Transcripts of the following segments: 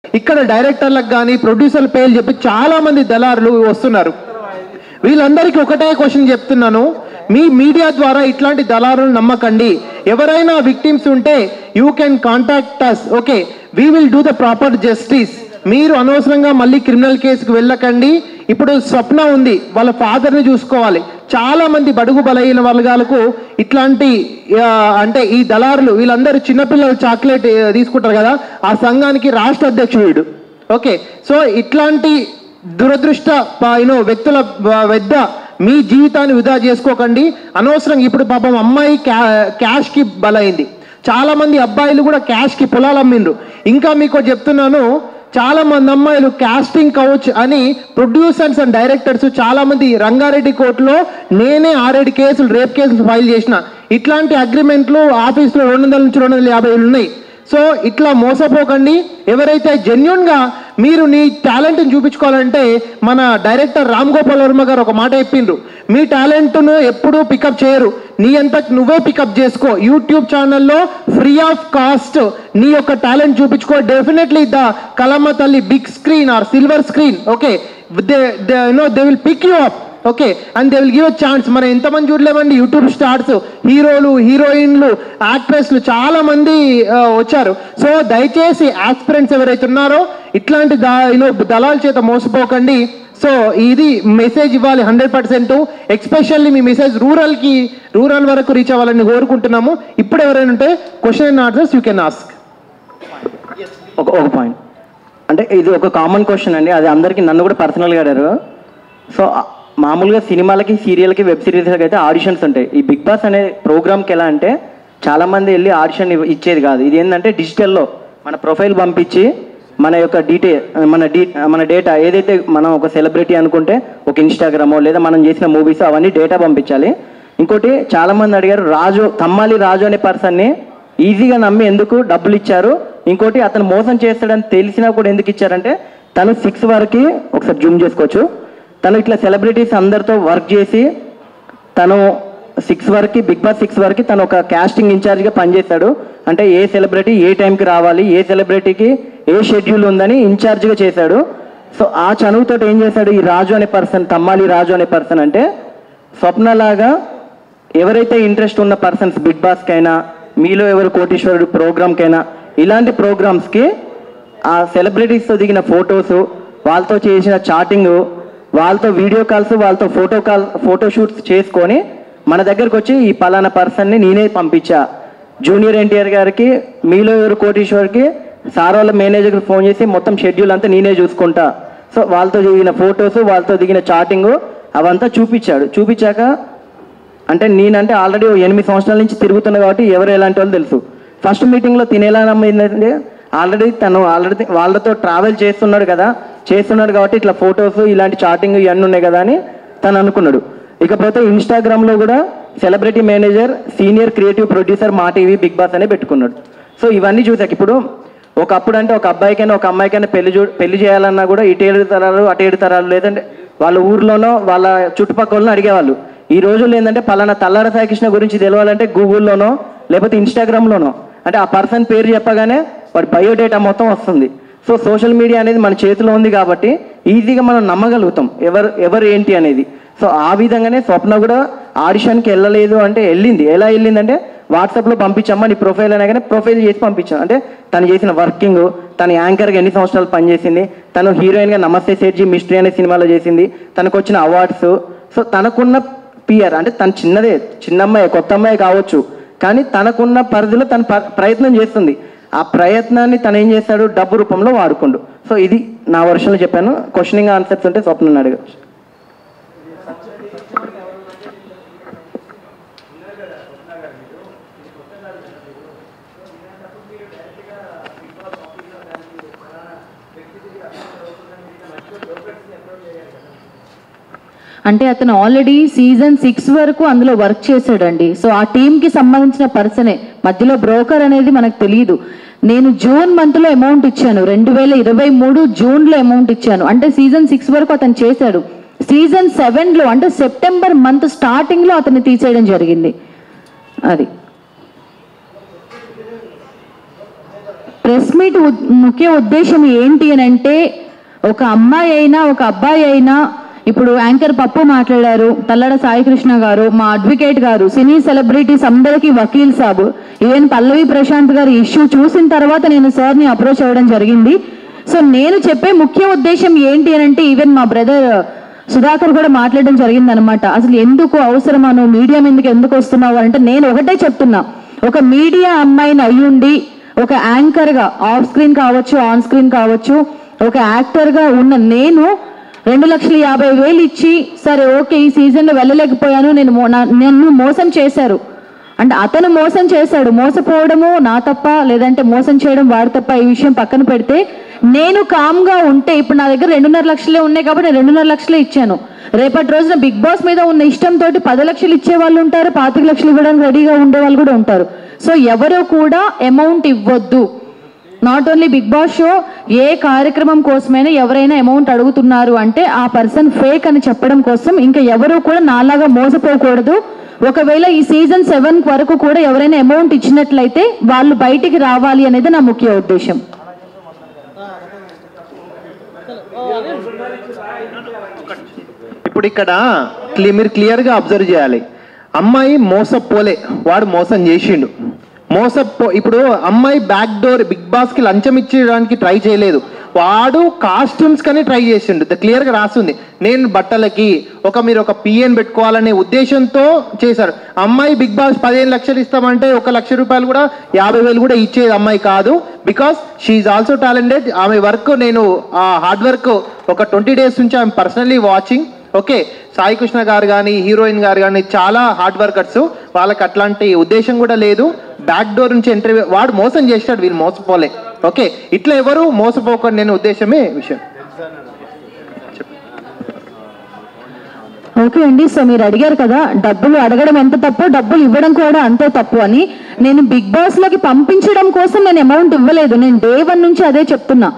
ఇక్కడ డైరెక్టర్లకు కానీ ప్రొడ్యూసర్ల పేర్లు చెప్పి చాలా మంది దళారులు వస్తున్నారు. వీళ్ళందరికీ ఒకటే క్వశ్చన్ చెప్తున్నాను, మీ మీడియా ద్వారా ఇట్లాంటి దళారులను నమ్మకండి. ఎవరైనా విక్టిమ్స్ ఉంటే you can contact us, okay, we will do the proper justice. మీరు అనవసరంగా మళ్ళీ క్రిమినల్ కేసుకు వెళ్ళకండి. ఇప్పుడు స్వప్న ఉంది, వాళ్ళ ఫాదర్ని చూసుకోవాలి. చాలా మంది బడుగు బలహీన వర్గాలకు ఇట్లాంటి అంటే ఈ దళారులు వీళ్ళందరూ చిన్నపిల్లలు చాక్లెట్ తీసుకుంటారు కదా, ఆ సంఘానికి రాష్ట్ర అధ్యక్షుడు. ఓకే, సో ఇట్లాంటి దురదృష్ట వ్యక్తుల వద్ద మీ జీవితాన్ని వృధా చేసుకోకండి. అనవసరం ఇప్పుడు పాపం అమ్మాయి క్యాష్కి బలైంది. చాలా మంది అబ్బాయిలు కూడా క్యాష్కి పొలాలు అమ్మిండ్రు. ఇంకా మీకు చెప్తున్నాను, చాలా మంది అమ్మాయిలు కాస్టింగ్ కౌచ్ అని ప్రొడ్యూసర్స్ అండ్ డైరెక్టర్స్ చాలా మంది రంగారెడ్డి కోర్టులో నేనే 6-7 కేసులు రేప్ కేసులు ఫైల్ చేసిన. ఇట్లాంటి అగ్రిమెంట్లు ఆఫీస్లో 200 నుంచి 250 ఉన్నాయి. సో ఇట్లా మోసపోకండి. ఎవరైతే జెన్యున్గా మీరు నీ టాలెంట్ని చూపించుకోవాలంటే మన డైరెక్టర్ రామ్ గోపాల్ వర్మ గారు ఒక మాట చెప్పిండ్రు, మీ టాలెంట్ను ఎప్పుడూ పికప్ చేయరు, నీ అంతకు నువ్వే పికప్ చేసుకో. యూట్యూబ్ ఛానల్లో ఫ్రీ ఆఫ్ కాస్ట్ నీ యొక్క టాలెంట్ చూపించుకో. డెఫినెట్లీ ద కలమ్మ తల్లి big screen or silver screen, okay, they will pick you up, okay, and they will give a chance. మనం ఎంతమంది చూడలేమండి యూట్యూబ్ స్టార్స్, హీరోలు, హీరోయిన్లు, యాక్ట్రెస్లు చాలా మంది వచ్చారు. సో దయచేసి ఆస్పిరెంట్స్ ఎవరైతే ఉన్నారో ఇట్లాంటి దళాల చేత మోసపోకండి. సో ఇది మెసేజ్ ఇవ్వాలి 100%. ఎక్స్పెషల్లీ మీ మెసేజ్ రూరల్ వరకు రీచ్ అవ్వాలని కోరుకుంటున్నాము. ఇప్పుడు ఎవరైనా ఉంటే question and answers you can ask. ఒక పాయింట్ అంటే ఇది ఒక కామన్ క్వశ్చన్ అండి, అది అందరికీ నన్ను కూడా పర్సనల్గా అడిగారు. సో మామూలుగా సినిమాలకి, సీరియల్కి, వెబ్ సిరీస్లకి అయితే ఆడిషన్స్ ఉంటాయి. ఈ బిగ్ బాస్ అనే ప్రోగ్రామ్కి ఎలా అంటే చాలామంది వెళ్ళి ఆడిషన్ ఇచ్చేది కాదు. ఇది ఏంటంటే డిజిటల్లో మన ప్రొఫైల్ పంపించి మన యొక్క మన డేటా ఏదైతే మనం ఒక సెలబ్రిటీ అనుకుంటే ఒక ఇన్స్టాగ్రామో లేదా మనం చేసిన మూవీస్ అవన్నీ డేటా పంపించాలి. ఇంకోటి చాలామంది అడిగారు, తమ్మాలి రాజు అనే పర్సన్ని ఈజీగా నమ్మి ఎందుకు డబ్బులు ఇచ్చారు, ఇంకోటి అతను మోసం చేస్తాడని తెలిసినా కూడా ఎందుకు ఇచ్చారంటే తను 6 వరకు ఒకసారి జూమ్ చేసుకోవచ్చు, తను ఇట్లా సెలబ్రిటీస్ అందరితో వర్క్ చేసి తను 6 వరకు బిగ్ బాస్ 6 వరకు తను ఒక కాస్టింగ్ ఇన్ఛార్జ్గా పనిచేశాడు. అంటే ఏ సెలబ్రిటీ ఏ టైంకి రావాలి, ఏ సెలబ్రిటీకి ఏ షెడ్యూల్ ఉందని ఇన్ఛార్జ్గా చేశాడు. సో ఆ చనువుతో ఏం చేశాడు ఈ రాజు అనే పర్సన్, తమ్మాలి రాజు అనే పర్సన్ అంటే స్వప్నలాగా ఎవరైతే ఇంట్రెస్ట్ ఉన్న పర్సన్స్ బిగ్ బాస్కైనా, మీలో ఎవరు కోటీశ్వరుడు ప్రోగ్రామ్కైనా, ఇలాంటి ప్రోగ్రామ్స్కి ఆ సెలబ్రిటీస్తో దిగిన ఫొటోసు, వాళ్ళతో చేసిన చాటింగు, వాళ్ళతో వీడియో కాల్స్, వాళ్ళతో ఫోటోషూట్స్ చేసుకొని మన దగ్గరకు వచ్చి ఈ పలానా పర్సన్ని నేనే పంపించా, జూనియర్ ఎన్టీఆర్ గారికి, మీలో ఎవరు కోటీశ్వర్కి సార్ వాళ్ళ మేనేజర్కి ఫోన్ చేసి మొత్తం షెడ్యూల్ అంతా నేనే చూసుకుంటా. సో వాళ్ళతో దిగిన ఫొటోస్, వాళ్ళతో దిగిన చాటింగు అవంతా చూపించాక అంటే నేనంటే ఆల్రెడీ 8 సంవత్సరాల నుంచి తిరుగుతున్నా కాబట్టి ఎవరు ఎలాంటి వాళ్ళు తెలుసు. ఫస్ట్ మీటింగ్లో తినేలా నమ్మిందంటే ఆల్రెడీ వాళ్ళతో ట్రావెల్ చేస్తున్నాడు కాబట్టి ఇట్లా ఫొటోస్, ఇలాంటి చాటింగ్ ఇవన్నీ ఉన్నాయి కదా అని తను అనుకున్నాడు. ఇకపోతే ఇన్స్టాగ్రామ్లో కూడా celebrity manager, senior creative producer మా టీవీ బిగ్ బాస్ అనే పెట్టుకున్నాడు. సో ఇవన్నీ చూసాక ఇప్పుడు ఒకప్పుడు అంటే ఒక అబ్బాయికైనా ఒక అమ్మాయికైనా పెళ్లి చేయాలన్నా కూడా ఇటు 7 తరాలు అటు 7 తరాలు లేదంటే వాళ్ళ ఊర్లోనో వాళ్ళ చుట్టుపక్కలనో అడిగేవాళ్ళు. ఈ రోజుల్లో ఏంటంటే పలానా తల్లార సాయికృష్ణ గురించి తెలవాలంటే గూగుల్లోనో లేకపోతే ఇన్స్టాగ్రామ్లోనో అంటే ఆ పర్సన్ పేరు చెప్పగానే వాడి బయోడేటా మొత్తం వస్తుంది. సో సోషల్ మీడియా అనేది మన చేతిలో ఉంది కాబట్టి ఈజీగా మనం నమ్మగలుగుతాం ఎవరు ఏంటి అనేది. సో ఆ విధంగానే స్వప్న కూడా ఆడిషన్కి వెళ్ళలేదు అంటే వెళ్ళింది. ఎలా వెళ్ళిందంటే వాట్సాప్లో పంపించమ్మా నీ ప్రొఫైల్ అనగానే ప్రొఫైల్ చేసి పంపించాం. అంటే తను చేసిన వర్కింగ్, తన యాంకర్గా ఎన్ని సంవత్సరాలు పనిచేసింది, తను హీరోయిన్గా నమస్తే సేట్జీ మిస్టరీ అనే సినిమాలో చేసింది, తనకు వచ్చిన అవార్డ్స్. సో తనకున్న పిఆర్ అంటే తను చిన్న అమ్మాయి, కొత్త అమ్మాయి కావచ్చు, కానీ తనకున్న పరిధిలో తను ప్రయత్నం చేస్తుంది. ఆ ప్రయత్నాన్ని తను ఏం చేస్తాడు, డబ్బు రూపంలో వాడుకుండు. సో ఇది నా వర్షన్లో చెప్పాను. క్వశ్చనింగ్ ఆన్సర్స్ ఉంటే స్వప్న అడగచ్చు. అంటే అతను ఆల్రెడీ సీజన్ 6 వరకు అందులో వర్క్ చేశాడండి. సో ఆ టీంకి సంబంధించిన పర్సనే, మధ్యలో బ్రోకర్ అనేది మనకు తెలియదు. నేను జూన్ మంత్లో అమౌంట్ ఇచ్చాను, 2023 జూన్లో అమౌంట్ ఇచ్చాను. అంటే సీజన్ 6 వరకు అతను చేశాడు. సీజన్ 7లో అంటే సెప్టెంబర్ మంత్ స్టార్టింగ్లో అతన్ని తీసేయడం జరిగింది. అది ప్రెస్ మీట్ ముఖ్య ఉద్దేశం ఏంటి అని అంటే, ఒక అమ్మాయి అయినా ఒక అబ్బాయి అయినా, ఇప్పుడు యాంకర్ పప్పు మాట్లాడారు, తల్లడ సాయికృష్ణ గారు, మా అడ్వకేట్ గారు, సినీ సెలబ్రిటీస్ అందరికీ వకీల్ సాబ్, ఈవెన్ పల్లవి ప్రశాంత్ గారి ఇష్యూ చూసిన తర్వాత నేను సార్ని అప్రోచ్ అవ్వడం జరిగింది. సో నేను చెప్పే ముఖ్య ఉద్దేశం ఏంటి అని అంటే, ఈవెన్ మా బ్రదర్ సుధాకర్ కూడా మాట్లాడడం జరిగింది అనమాట. అసలు ఎందుకు అవసరమా, నువ్వు మీడియా ఎందుకు వస్తున్నావు అంటే, నేను ఒకటే చెప్తున్నా, ఒక మీడియా అమ్మాయిని అయ్యుండి ఒక యాంకర్గా ఆఫ్ స్క్రీన్ కావచ్చు, ఆన్ స్క్రీన్ కావచ్చు, ఒక యాక్టర్గా ఉన్న నేను 2,50,000 ఇచ్చి, సరే ఓకే ఈ సీజన్లో వెళ్ళలేకపోయాను, నన్ను మోసం చేశారు అంటే, అతను మోసం చేశాడు, మోసపోవడము నా తప్ప లేదంటే మోసం చేయడం వాడి తప్ప, ఈ విషయం పక్కన పెడితే నేను కామ్గా ఉంటే, ఇప్పుడు నా దగ్గర 2.5 లక్షలే ఉన్నాయి కాబట్టి నేను 2.5 లక్షలే ఇచ్చాను. రేపటి రోజున బిగ్ బాస్ మీద ఉన్న ఇష్టంతో 10 లక్షలు ఇచ్చే వాళ్ళు ఉంటారు, 25 లక్షలు ఇవ్వడానికి రెడీగా ఉండే వాళ్ళు కూడా ఉంటారు. సో ఎవరు కూడా అమౌంట్ ఇవ్వద్దు. Not only Bigg Boss show, ఏ కార్యక్రమం కోసమైనా ఎవరైనా అమౌంట్ అడుగుతున్నారు అంటే ఆ పర్సన్ ఫేక్ అని చెప్పడం కోసం, ఇంకా ఎవరు కూడా నాలాగా మోసపోకూడదు. ఒకవేళ ఈ సీజన్ 7 వరకు కూడా ఎవరైనా అమౌంట్ ఇచ్చినట్లయితే వాళ్ళు బయటికి రావాలి అనేది నా ముఖ్య ఉద్దేశం. ఇప్పుడు ఇక్కడ మీరు క్లియర్గా అబ్జర్వ్ చేయాలి, అమ్మాయి మోసపోలే, వాడు మోసం చేసిండు. ఇప్పుడు అమ్మాయి బ్యాక్ డోర్ బిగ్ బాస్కి లంచం ఇచ్చేయడానికి ట్రై చేయలేదు, వాడు కాస్ట్యూమ్స్ కని ట్రై చేసిండు. క్లియర్గా రాస్తుంది, నేను బట్టలకి మీరు ఒక పిఎన్ పెట్టుకోవాలనే ఉద్దేశంతో చేశారు. అమ్మాయి బిగ్ బాస్ 15 లక్షలు ఇస్తామంటే 1 లక్ష రూపాయలు కూడా 50,000 కూడా ఇచ్చేది అమ్మాయి కాదు. Because she also talented. ఆమె వర్క్ నేను హార్డ్ వర్క్ ఒక 20 డేస్ నుంచి ఆమె personally watching. Okay, Sai Krishna గారు కానీ హీరోయిన్ గారు కానీ చాలా హార్డ్ వర్కర్స్, వాళ్ళకి అట్లాంటి ఉద్దేశం కూడా లేదు. బ్యాక్ డోర్ నుంచి ఎంట్రీ, వాడు మోసం చేస్తాడు, వీళ్ళు మోసపోలే. ఓకే, ఇట్లా ఎవరు మోసపోకండి నేను ఉద్దేశమే విషయం. ఓకే అండి, సో మీరు అడిగారు కదా డబ్బులు అడగడం ఎంత తప్పు, డబ్బులు ఇవ్వడం కూడా అంతే తప్పు అని. నేను బిగ్ బాస్ లోకి పంపించడం కోసం నేను అమౌంట్ ఇవ్వలేదు, నేను డే 1 నుంచి అదే చెప్తున్నా.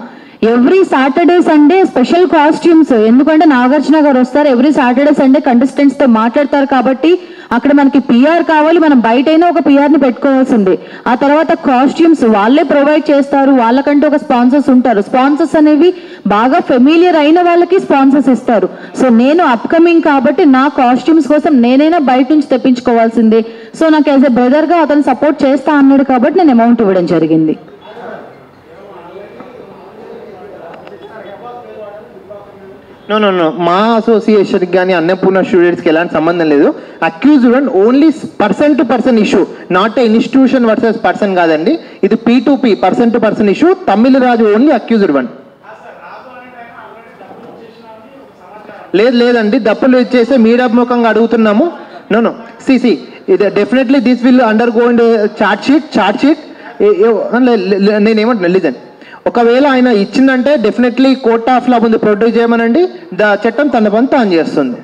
Every Saturday Sunday special costumes, ఎందుకంటే నాగార్జున గారు వస్తారు ఎవ్రీ సాటర్డే సండే కంటెస్టెంట్స్ తో మాట్లాడతారు కాబట్టి అక్కడ మనకి పిఆర్ కావాలి, మనం బయట అయినా ఒక పిఆర్ని పెట్టుకోవాల్సిందే. ఆ తర్వాత కాస్ట్యూమ్స్ వాళ్ళే ప్రొవైడ్ చేస్తారు, వాళ్ళకంటే ఒక స్పాన్సర్స్ ఉంటారు. స్పాన్సర్స్ అనేవి బాగా ఫెమిలియర్ అయిన వాళ్ళకి స్పాన్సర్స్ ఇస్తారు. సో నేను అప్కమింగ్ కాబట్టి నా కాస్ట్యూమ్స్ కోసం నేనైనా బయట నుంచి తెప్పించుకోవాల్సిందే. సో నాకు యాజ్ ఎ బ్రదర్గా అతను సపోర్ట్ చేస్తా అన్నాడు కాబట్టి నేను అమౌంట్ ఇవ్వడం జరిగింది. నో మా అసోసియేషన్కి కానీ అన్నపూర్ణ స్టూడెంట్స్కి ఎలాంటి సంబంధం లేదు. Accused one only person to person issue, not a institution versus person కాదండి, ఇది P2P person to person issue. Tamil Raju only accused one. లేదండి, దప్పులు చేసే మీడియా ముఖంగా అడుగుతున్నాము. నో సి ఇది definitely this will under go in chart sheet. నేనేమంటున్నా, listen, ఒకవేళ ఆయన ఇచ్చిందంటే డెఫినెట్లీ కోర్ట్ ఆఫ్ లా ముందు ప్రొడ్యూస్ చేయమనండి, చట్టం తన పని తాను చేస్తుంది.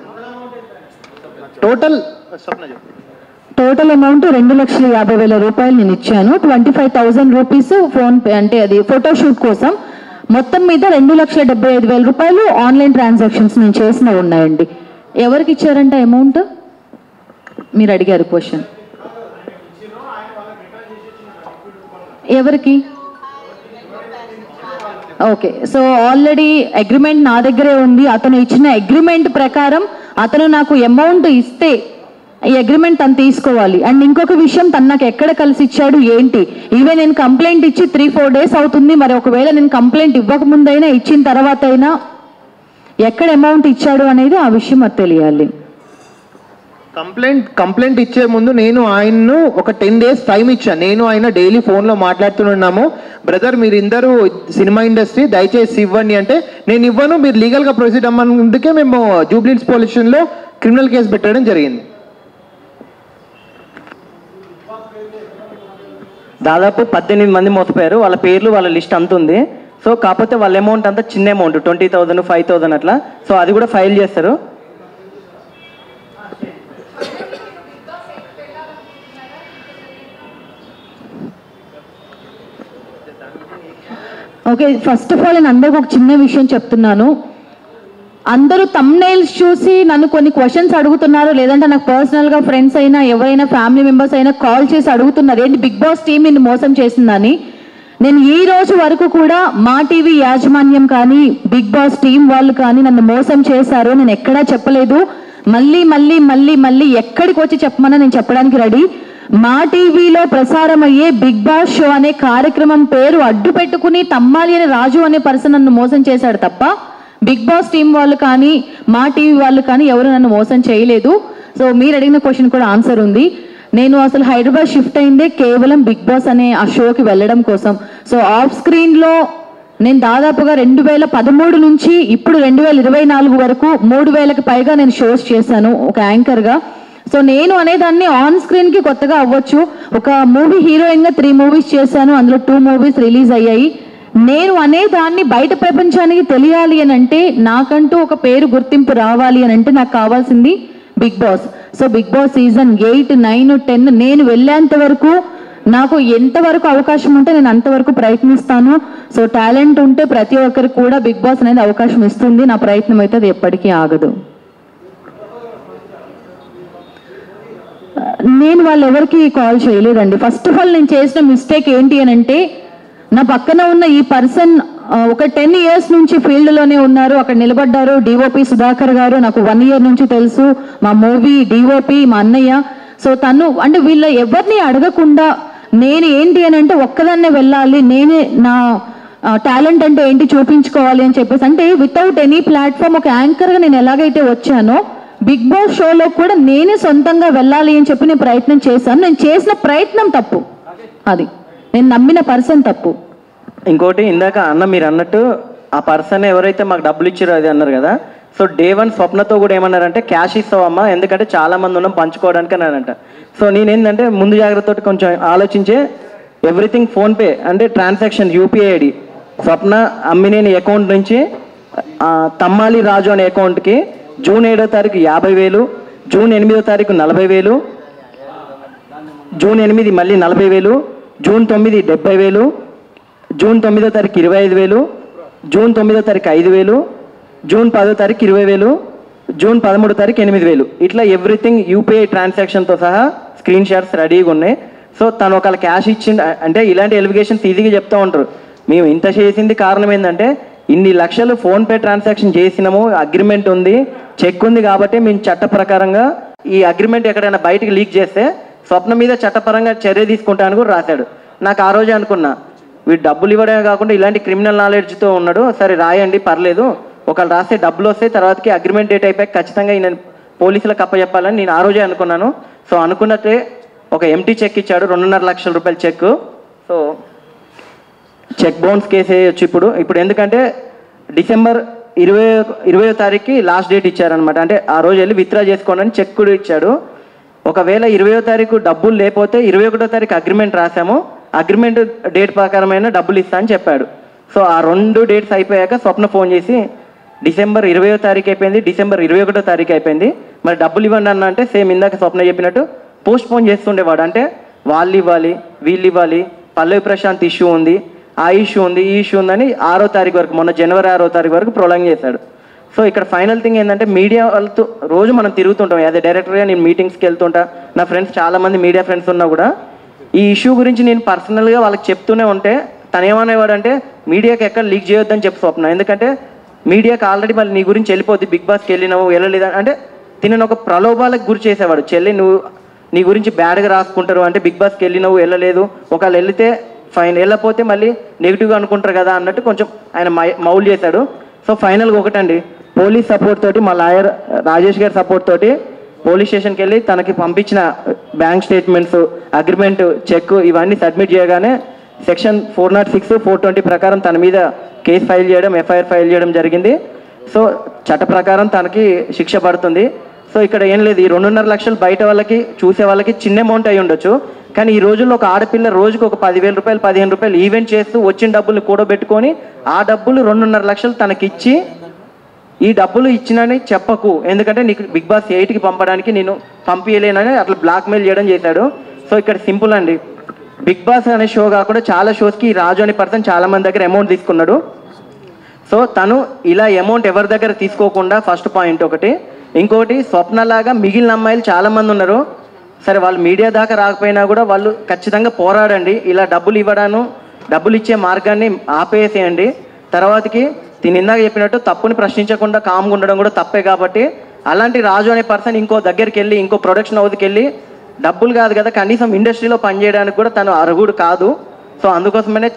టోటల్ అమౌంట్ 2,50,000 రూపాయలు నేను ఇచ్చాను. 25,000 రూపీస్ ఫోన్ పే అంటే అది ఫోటోషూట్ కోసం. మొత్తం మీద 2,75,000 రూపాయలు ఆన్లైన్ ట్రాన్సాక్షన్స్ నేను చేసిన ఉన్నాయండి. ఎవరికి ఇచ్చారంటే అమౌంట్ మీరు అడిగారు క్వశ్చన్, ఎవరికి? ఓకే, సో ఆల్రెడీ అగ్రిమెంట్ నా దగ్గరే ఉంది. అతను ఇచ్చిన అగ్రిమెంట్ ప్రకారం అతను నాకు అమౌంట్ ఇస్తే ఈ అగ్రిమెంట్ తను తీసుకోవాలి. అండ్ ఇంకొక విషయం, తను నాకు ఎక్కడ కలిసి ఇచ్చాడు ఏంటి, ఈవెన్ నేను కంప్లైంట్ ఇచ్చి 3-4 డేస్ అవుతుంది. మరి ఒకవేళ నేను కంప్లైంట్ ఇవ్వకముందైనా ఇచ్చిన తర్వాత అయినా ఎక్కడ అమౌంట్ ఇచ్చాడు అనేది ఆ విషయం నాకు తెలియాలి. కంప్లైంట్ ఇచ్చే ముందు నేను ఆయన్ను ఒక 10 డేస్ టైం ఇచ్చాను. నేను ఆయన డైలీ ఫోన్లో మాట్లాడుతున్నాము, బ్రదర్ మీరు ఇందరూ సినిమా ఇండస్ట్రీ దయచేసి ఇవ్వండి అంటే, నేను ఇవ్వను, మీరు లీగల్గా ప్రొసీడ్ అమ్మేందుకే మేము జూబ్లీహిల్స్ పోలీస్ స్టేషన్లో క్రిమినల్ కేసు పెట్టడం జరిగింది. దాదాపు 18 మంది మోసపోయారు, వాళ్ళ పేర్లు వాళ్ళ లిస్ట్ అంత ఉంది. సో కాకపోతే వాళ్ళ అమౌంట్ అంతా చిన్న అమౌంట్, 20,000 5,000 అట్లా. సో అది కూడా ఫైల్ చేస్తారు. ఓకే, ఫస్ట్ ఆఫ్ ఆల్ నేను అందరికి ఒక చిన్న విషయం చెప్తున్నాను. అందరూ థంబ్నెయిల్స్ చూసి నన్ను కొన్ని క్వశ్చన్స్ అడుగుతున్నారు, లేదంటే నాకు పర్సనల్గా ఫ్రెండ్స్ అయినా ఎవరైనా ఫ్యామిలీ మెంబర్స్ అయినా కాల్ చేసి అడుగుతున్నారు, ఏంటి బిగ్ బాస్ టీం నిన్ను మోసం చేసిందని. నేను ఈ రోజు వరకు కూడా మా టీవీ యాజమాన్యం కానీ బిగ్ బాస్ టీం వాళ్ళు కానీ నన్ను మోసం చేశారు నేను ఎక్కడా చెప్పలేదు. మళ్ళీ మళ్ళీ మళ్ళీ మళ్ళీ ఎక్కడికి వచ్చి చెప్పమన్నా నేను చెప్పడానికి రెడీ. మా టీవీలో ప్రసారం అయ్యే బిగ్ బాస్ షో అనే కార్యక్రమం పేరు అడ్డు పెట్టుకుని తమ్మాలి అనే రాజు అనే పర్సన్ నన్ను మోసం చేశాడు తప్ప బిగ్ బాస్ టీం వాళ్ళు కానీ మా టీవీ వాళ్ళు కానీ ఎవరు నన్ను మోసం చేయలేదు. సో మీరు అడిగిన క్వశ్చన్ కూడా ఆన్సర్ ఉంది. నేను అసలు హైదరాబాద్ షిఫ్ట్ అయిందే కేవలం బిగ్ బాస్ అనే ఆ షోకి వెళ్ళడం కోసం. సో ఆఫ్ స్క్రీన్లో నేను దాదాపుగా 2013 నుంచి ఇప్పుడు 2024 వరకు 3000కి పైగా నేను షోస్ చేశాను ఒక యాంకర్గా. సో నేను అనేదాన్ని ఆన్ స్క్రీన్కి కొత్తగా అవ్వచ్చు. ఒక మూవీ హీరోయిన్గా 3 మూవీస్ చేశాను, అందులో 2 మూవీస్ రిలీజ్ అయ్యాయి. నేను అనేదాన్ని బయట ప్రపంచానికి తెలియాలి అని అంటే, నాకంటూ ఒక పేరు గుర్తింపు రావాలి అని అంటే నాకు కావాల్సింది Bigg Boss. So Bigg Boss season 8, 9, 10 నేను వెళ్ళేంత వరకు నాకు ఎంతవరకు అవకాశం ఉంటే నేను అంతవరకు ప్రయత్నిస్తాను. సో టాలెంట్ ఉంటే ప్రతి ఒక్కరికి కూడా బిగ్ బాస్ అనేది అవకాశం ఇస్తుంది. నా ప్రయత్నం అయితే అది ఎప్పటికీ ఆగదు. నేను వాళ్ళు ఎవరికి కాల్ చేయలేదండి. ఫస్ట్ ఆఫ్ ఆల్ నేను చేసిన మిస్టేక్ ఏంటి అని అంటే, నా పక్కన ఉన్న ఈ పర్సన్ ఒక 10 ఇయర్స్ నుంచి ఫీల్డ్లోనే ఉన్నారు, అక్కడ నిలబడ్డారు. డిఓపి సుధాకర్ గారు నాకు 1 ఇయర్ నుంచి తెలుసు, మా మూవీ డిఓపి మా అన్నయ్య. సో తను అంటే వీళ్ళ ఎవరిని అడగకుండా నేను ఏంటి అని అంటే ఒక్కదాన్నే వెళ్ళాలి, నేనే నా టాలెంట్ అంటే ఏంటి చూపించుకోవాలి అని చెప్పేసి, అంటే వితౌట్ ఎనీ ప్లాట్ఫామ్ ఒక యాంకర్గా నేను ఎలాగైతే వచ్చానో బిగ్ బాస్ షోలో కూడా నేనే సొంతంగా వెళ్ళాలి అని చెప్పి నేను ప్రయత్నం చేశాను. నేను చేసిన ప్రయత్నం తప్పు, అది నేను నమ్మిన పర్సన్ తప్పు. ఇంకోటి ఇందాక అన్న మీరు అన్నట్టు ఆ పర్సన్ ఎవరైతే మాకు డబ్బులు ఇచ్చారో అది అన్నారు కదా. సో డే 1 స్వప్నతో కూడా ఏమన్నారంటే క్యాష్ ఇస్తావమ్మా, ఎందుకంటే చాలా మంది ఉన్నాం పంచుకోవడానికి అన్నారంట. సో నేనేంటంటే ముందు జాగ్రత్తతో కొంచెం ఆలోచించే ఎవ్రీథింగ్ ఫోన్పే అంటే ట్రాన్సాక్షన్ యూపీఐ ఐడి స్వప్న అమ్మినేని అకౌంట్ నుంచి తమ్మాలి రాజు అనే అకౌంట్కి జూన్ 7వ తారీఖు 50,000, జూన్ 8వ తారీఖు 40,000, జూన్ 8 మళ్ళీ 40,000, జూన్ 9 70,000, జూన్ 9వ తారీఖు 25,000, జూన్ 9వ తారీఖు 5,000, జూన్ 10వ తారీఖు 20,000, జూన్ 13వ తారీఖు 8,000. ఇట్లా ఎవ్రీథింగ్ యూపీఐ ట్రాన్సాక్షన్తో సహా స్క్రీన్ షాట్స్ రెడీగా ఉన్నాయి. సో తను ఒకవేళ క్యాష్ ఇచ్చింది అంటే ఇలాంటి ఎలిగేషన్స్ ఈజీగా చెప్తూ ఉంటారు. మేము ఇంత చేసింది కారణం ఏంటంటే ఇన్ని లక్షలు ఫోన్పే ట్రాన్సాక్షన్ చేసినాము, అగ్రిమెంట్ ఉంది, చెక్ ఉంది కాబట్టి మేము చట్ట ప్రకారంగా ఈ అగ్రిమెంట్ ఎక్కడైనా బయటకు లీక్ చేస్తే స్వప్న మీద చట్టపరంగా చర్య తీసుకుంటాను కూడా రాశాడు. నాకు ఆ రోజే అనుకున్నా వీడు డబ్బులు ఇవ్వడమే కాకుండా ఇలాంటి క్రిమినల్ నాలెడ్జ్తో ఉన్నాడు, సరే రాయండి పర్లేదు, ఒకళ్ళు రాస్తే డబ్బులు వస్తే తర్వాతకి అగ్రిమెంట్ డేట్ అయిపోయి ఖచ్చితంగా నేను పోలీసులకు అప్పచెప్పాలని నేను ఆ రోజే అనుకున్నాను. సో అనుకున్నట్టే ఒక ఎంటీ చెక్ ఇచ్చాడు, 2.5 లక్షల రూపాయల cheque. So cheque bounce case వేయచ్చు ఇప్పుడు ఎందుకంటే డిసెంబర్ 20వ తారీఖుకి లాస్ట్ డేట్ ఇచ్చారనమాట. అంటే ఆ రోజు వెళ్ళి విత్డ్రా చేసుకోండి అని చెక్ కూడా ఇచ్చాడు. ఒకవేళ 20వ తారీఖు డబ్బులు లేకపోతే 21వ తారీఖు అగ్రిమెంట్ రాసాము, అగ్రిమెంట్ డేట్ ప్రకారమైన డబ్బులు ఇస్తా అని చెప్పాడు. సో ఆ 2 డేట్స్ అయిపోయాక స్వప్న ఫోన్ చేసి డిసెంబర్ 20వ తారీఖు అయిపోయింది, డిసెంబర్ 21వ తారీఖు అయిపోయింది, మరి డబ్బులు ఇవ్వండి అన్న అంటే సేమ్ ఇందాక స్వప్న చెప్పినట్టు పోస్ట్ పోన్ చేస్తుండేవాడు. అంటే వాళ్ళు ఇవ్వాలి, వీళ్ళు ఇవ్వాలి, పల్లవి ప్రశాంత్ ఇష్యూ ఉంది, ఆ ఇష్యూ ఉంది, ఈ ఇష్యూ ఉందని 6వ తారీఖు వరకు, మొన్న జనవరి 6వ తారీఖు వరకు ప్రొలాంగ్ చేశాడు. సో ఇక్కడ ఫైనల్ థింగ్ ఏంటంటే మీడియా వాళ్ళతో రోజు మనం తిరుగుతుంటాం. యాజ్ ఎ డైరెక్టర్గా నేను మీటింగ్స్కి వెళ్తుంటా, నా ఫ్రెండ్స్ చాలామంది మీడియా ఫ్రెండ్స్ ఉన్నా కూడా ఈ ఇష్యూ గురించి నేను పర్సనల్గా వాళ్ళకి చెప్తూనే ఉంటే తను ఏమనేవాడంటే మీడియాకి ఎక్కడ లీక్ చేయొద్దని చెప్పి స్వప్న, ఎందుకంటే మీడియాకి ఆల్రెడీ మళ్ళీ నీ గురించి వెళ్ళిపోద్ది, బిగ్ బాస్కి వెళ్ళినావు వెళ్ళలేదా అంటే తినను ఒక ప్రలోభాలకు గురి చేసేవాడు. చెల్లి నువ్వు నీ గురించి బ్యాడ్గా రాసుకుంటారు అంటే బిగ్ బాస్కి వెళ్ళినావు వెళ్ళలేదు, ఒకవేళ వెళ్తే ఫైన్, వెళ్ళకపోతే మళ్ళీ నెగిటివ్గా అనుకుంటారు కదా అన్నట్టు కొంచెం ఆయన మౌల్ చేశాడు. సో ఫైనల్గా ఒకటండి, పోలీస్ సపోర్ట్ తోటి మా లాయర్ రాజేష్ గారి సపోర్ట్ తోటి పోలీస్ స్టేషన్కి వెళ్ళి తనకి పంపించిన బ్యాంక్ స్టేట్మెంట్స్, అగ్రిమెంట్, చెక్ ఇవన్నీ సబ్మిట్ చేయగానే సెక్షన్ 406, 420 ప్రకారం తన మీద కేసు ఫైల్ చేయడం, ఎఫ్ఐఆర్ ఫైల్ చేయడం జరిగింది. సో చట్ట ప్రకారం తనకి శిక్ష పడుతుంది. సో ఇక్కడ ఏం లేదు, ఈ 2.5 లక్షలు బయట వాళ్ళకి చూసే వాళ్ళకి చిన్న అమౌంట్ అయి ఉండొచ్చు, కానీ ఈ రోజుల్లో ఒక ఆడపిల్ల రోజుకు ఒక 10,000 రూపాయలు 15 రూపాయలు ఈవెంట్ చేస్తూ వచ్చిన డబ్బుల్ని కూడబెట్టుకొని ఆ డబ్బులు 2.5 లక్షలు తనకిచ్చి ఈ డబ్బులు ఇచ్చినని చెప్పకు, ఎందుకంటే నీకు బిగ్ బాస్ 8కి పంపడానికి నేను పంపించలేనని అట్లా బ్లాక్మెయిల్ చేయడం చేశాడు. సో ఇక్కడ సింపుల్ అండి, బిగ్ బాస్ అనే షో కాకుండా చాలా షోస్కి రాజు అనే పర్సన్ చాలా మంది దగ్గర అమౌంట్ తీసుకున్నాడు. సో తను ఇలా అమౌంట్ ఎవరి దగ్గర తీసుకోకుండా ఫస్ట్ పాయింట్ ఒకటి. ఇంకోటి స్వప్నలాగా మిగిలిన అమ్మాయిలు చాలామంది ఉన్నారు, సరే వాళ్ళు మీడియా దాకా రాకపోయినా కూడా వాళ్ళు ఖచ్చితంగా పోరాడండి. ఇలా డబ్బులు ఇవ్వడాను డబ్బులు ఇచ్చే మార్గాన్ని ఆపేసేయండి. తర్వాతకి దీని ఇందాక చెప్పినట్టు తప్పుని ప్రశ్నించకుండా కామ్గా ఉండడం కూడా తప్పే. కాబట్టి అలాంటి రాజు అనే పర్సన్ ఇంకో దగ్గరికి వెళ్ళి ఇంకో ప్రొడక్షన్ హౌస్కి వెళ్ళి డబ్బులు కాదు కదా, కనీసం ఇండస్ట్రీలో పనిచేయడానికి కూడా తను అర్హుడు కాదు. సో అందుకోసమనే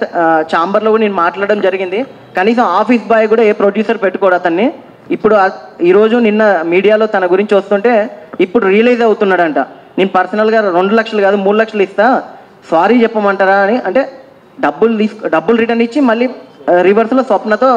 ఛాంబర్లో కూడా నేను మాట్లాడడం జరిగింది. కనీసం ఆఫీస్ బాయ్ కూడా ఏ ప్రొడ్యూసర్ పెట్టుకోడు అతన్ని. ఇప్పుడు ఈరోజు నిన్న మీడియాలో తన గురించి వస్తుంటే ఇప్పుడు రియలైజ్ అవుతున్నాడంట, నేను పర్సనల్గా 2 లక్షలు కాదు 3 లక్షలు ఇస్తా, సారీ చెప్పమంటారా అని. అంటే డబ్బులు రిటర్న్ ఇచ్చి మళ్ళీ రివర్స్లో స్వప్నతో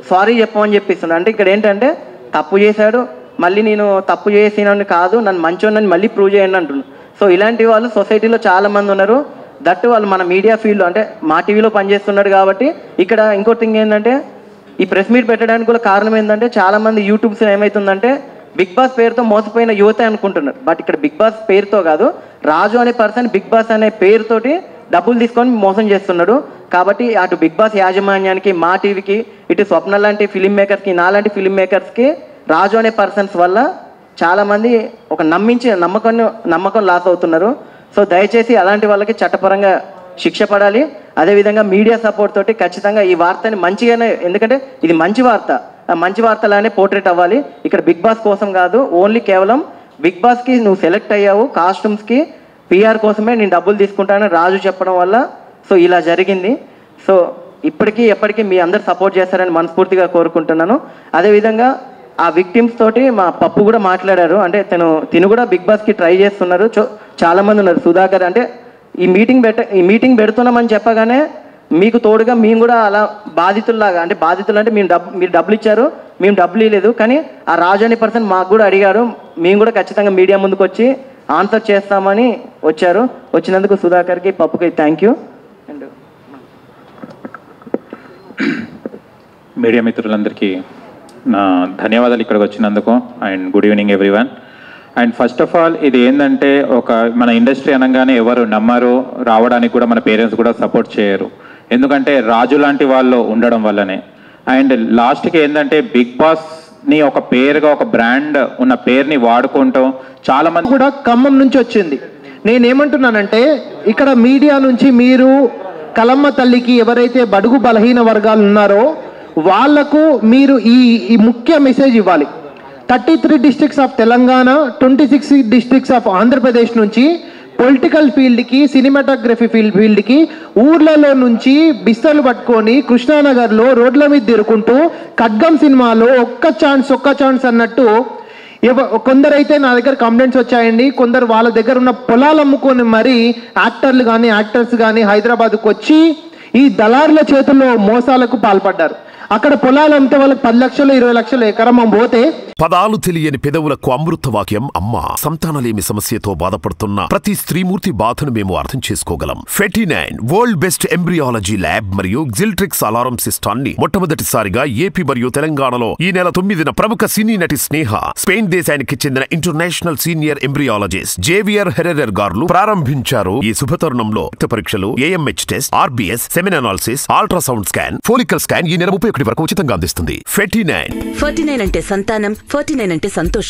సారీ చెప్పమని చెప్పిస్తున్నాడు. అంటే ఇక్కడ ఏంటంటే తప్పు చేశాడు, మళ్ళీ నేను తప్పు చేసినని కాదు, నన్ను మంచోనని మళ్ళీ ప్రూవ్ చేయండి అంటున్నాను. సో ఇలాంటి వాళ్ళు సొసైటీలో చాలామంది ఉన్నారు. దట్టు వాళ్ళు మన మీడియా ఫీల్డ్లో అంటే మా టీవీలో పనిచేస్తున్నాడు. కాబట్టి ఇక్కడ ఇంకో థింగ్ ఏంటంటే ఈ ప్రెస్ మీట్ పెట్టడానికి కూడా కారణం ఏంటంటే చాలామంది యూట్యూబ్స్ ఏమవుతుందంటే బిగ్ బాస్ పేరుతో మోసపోయిన యువత అనుకుంటున్నారు. బట్ ఇక్కడ బిగ్ బాస్ పేరుతో కాదు, రాజు అనే పర్సన్ బిగ్ బాస్ అనే పేరుతోటి డబ్బులు తీసుకొని మోసం చేస్తున్నాడు. కాబట్టి అటు బిగ్ బాస్ యాజమాన్యానికి, మా టీవీకి, ఇటు స్వప్న లాంటి ఫిలిం మేకర్స్కి, నాలాంటి ఫిలిం మేకర్స్కి రాజు అనే పర్సన్స్ వల్ల చాలామంది ఒక నమ్మకం లాస్ అవుతున్నారు. సో దయచేసి అలాంటి వాళ్ళకి చట్టపరంగా శిక్ష పడాలి. అదేవిధంగా మీడియా సపోర్ట్ తోటి ఖచ్చితంగా ఈ వార్తని మంచిగానే, ఎందుకంటే ఇది మంచి వార్త, మంచి వార్తలానే పోర్ట్రేట్ అవ్వాలి. ఇక్కడ బిగ్ బాస్ కోసం కాదు, ఓన్లీ కేవలం బిగ్ బాస్కి నువ్వు సెలెక్ట్ అయ్యావు, కాస్ట్యూమ్స్కి పిఆర్ కోసమే నేను డబ్బులు తీసుకుంటానని రాజు చెప్పడం వల్ల సో ఇలా జరిగింది. సో ఇప్పటికీ ఎప్పటికీ మీ అందరు సపోర్ట్ చేస్తారని మనస్ఫూర్తిగా కోరుకుంటున్నాను. అదేవిధంగా ఆ విక్టిమ్స్ తోటి మా పప్పు కూడా మాట్లాడారు. అంటే తిను కూడా బిగ్ బాస్కి ట్రై చేస్తున్నారు. చాలామంది ఉన్నారు. సుధాకర్ అంటే ఈ మీటింగ్ పెడుతున్నామని చెప్పగానే మీకు తోడుగా మేము కూడా అలా బాధితుల్లాగా, అంటే బాధితులు అంటే మీరు డబ్బులు ఇచ్చారు, మేము డబ్బులు ఇవ్వలేదు, కానీ ఆ రాజు అనే పర్సన్ మాకు కూడా అడిగారు, మేము కూడా ఖచ్చితంగా మీడియా ముందుకు వచ్చి ఆన్సర్ చేస్తామని వచ్చారు. వచ్చినందుకు సుధాకర్కి, పప్పుకి థ్యాంక్ యూ. అండ్ మీడియా మిత్రులందరికీ నా ధన్యవాదాలు ఇక్కడికి వచ్చినందుకు. And good evening everyone. And first of all ఇది ఏంటంటే మన ఇండస్ట్రీ అనగానే ఎవరు నమ్మరు, రావడానికి కూడా మన పేరెంట్స్ కూడా సపోర్ట్ చేయరు, ఎందుకంటే రాజు లాంటి వాళ్ళు ఉండడం వల్లనే. అండ్ లాస్ట్కి ఏంటంటే బిగ్ బాస్ని ఒక పేరుగా, ఒక బ్రాండ్ ఉన్న పేరుని వాడుకుంటూ చాలామంది కూడా ఖమ్మం నుంచి వచ్చింది. నేనేమంటున్నానంటే ఇక్కడ మీడియా నుంచి మీరు కలమ్మ తల్లికి ఎవరైతే బడుగు బలహీన వర్గాలు ఉన్నారో వాళ్లకు మీరు ఈ ముఖ్య మెసేజ్ ఇవ్వాలి. 33 districts of Telangana, 26 districts of Andhra Pradesh నుంచి పొలిటికల్ ఫీల్డ్కి, సినిమాటోగ్రఫీ ఫీల్డ్కి ఊర్లలో నుంచి బిస్తర్లు పట్టుకొని కృష్ణానగర్లో రోడ్ల మీద తిరుగుకుంటూ ఖడ్గం సినిమాలో ఒక్క ఛాన్స్ అన్నట్టు కొందరైతే నా దగ్గర కంప్లైంట్స్ వచ్చాయండి. కొందరు వాళ్ళ దగ్గర ఉన్న పొలాలు అమ్ముకొని మరి యాక్టర్లు కానీ యాక్టర్స్ కానీ హైదరాబాద్కు వచ్చి ఈ దళారుల చేతుల్లో మోసాలకు పాల్పడ్డారు. అక్కడ పొలాలు అమ్మితే వాళ్ళకి 10 లక్షలు 20 లక్షలు ఎకరం పోతే పదాలు తెలియని పెదవులకు అమృత వాక్యం అమ్మ. సంతానలేమి సమస్యతో బాధపడుతున్న ప్రతి స్త్రీమూర్తి బాధను మేము అర్థం చేసుకోగలం. ఫెటినైన్ వరల్డ్ బెస్ట్ ఎంబ్రియాలజీ ల్యాబ్ మరియు జిల్ట్రిక్స్ అలారం సిస్టాన్ని మొట్టమొదటిసారిగా ఏపీ మరియు తెలంగాణలో ఈ నెల 9న ప్రముఖ సినీ నటి స్నేహ, స్పెయిన్ దేశానికి చెందిన international senior embryologist Javier Herrera గారు ప్రారంభించారు. ఈ శుభతరుణంలో రక్త పరీక్షలు, AMH test, RBS, semen analysis, ultrasound scan, follicle scan ఈ నెల 31 వరకు ఉచితంగా అందిస్తుంది. 49 అంటే సంతానం, 49 అంటే సంతోషం.